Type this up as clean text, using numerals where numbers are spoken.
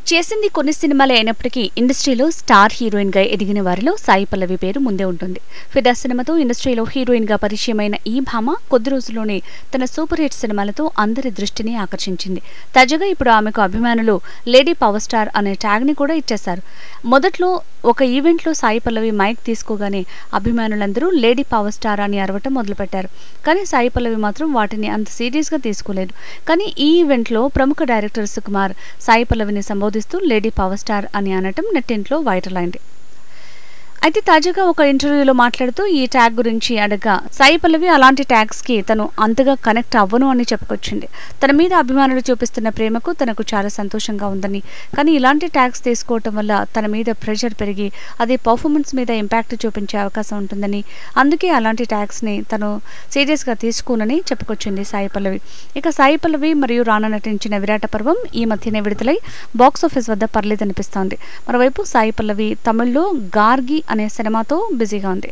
చేసింది కొన్ని సినిమాలే అయినప్పటికీ ఇండస్ట్రీలో స్టార్ హీరోయిన్ గా ఎదిగిన వారిలో సాయి పల్లవి పేరు ముందే ఉంటుంది. ఫిదా సినిమాతో ఇండస్ట్రీలో హీరోయిన్ గా పరిచయమైన ఈ భామ కొద్ది రోజుల్లోనే తన సూపర్ హిట్ సినిమాలతో అందరి దృష్టిని ఆకర్షించింది. తాజాగా ఇప్పుడు ఆమెకు అభిమానులు లేడీ పవర్ స్టార్ అనే ట్యాగ్ ని కూడా ఇచ్చేశారు. మొదట్లో ఒక ఈవెంట్ లో సాయి పల్లవి మైక్ తీసుకోగానే అభిమానులందరూ లేడీ పవర్ స్టార్ అని అరవటం మొదలుపెట్టారు. కానీ సాయి పల్లవి మాత్రం వాటిని అంత సీరియస్ గా తీసుకోలేదు. కానీ ఈ ఈవెంట్ లో ప్రముఖ డైరెక్టర్ సుకుమార్ సాయి పల్లవిని సంబోధిస్తూ లేడీ పవర్ స్టార్ అని అనటం నెట్టింట్లో వైరల్ అయింది. అయితే తాజాగా ఒక ఇంటర్వ్యూలో మాట్లాడుతూ ఈ ట్యాగ్ గురించి అడగా సాయి పల్లవి అలాంటి ట్యాగ్స్ కి తను అంతగా కనెక్ట్ అవ్వను అని చెప్పుకొచ్చింది. తన మీద అభిమానులు చూపిస్తున్న ప్రేమకు తనకు చాలా సంతోషంగా ఉందని, కానీ ఇలాంటి ట్యాగ్స్ తీసుకోవటం వల్ల తన మీద ప్రెషర్ పెరిగి అది పర్ఫార్మెన్స్ మీద ఇంపాక్ట్ చూపించే అవకాశం ఉంటుందని, అందుకే అలాంటి ట్యాగ్స్ ని తను సీరియస్ గా తీసుకోనని చెప్పుకొచ్చింది సాయి పల్లవి. ఇక సాయి పల్లవి మరియు రానా నటించిన విరాట పర్వం ఈ మధ్యనే విడుదలై బాక్సాఫీస్ వద్ద పర్లేదనిపిస్తోంది. మరోవైపు సాయి పల్లవి తమిళ్లో గార్గి అనే సినిమాతో బిజీగా ఉంది.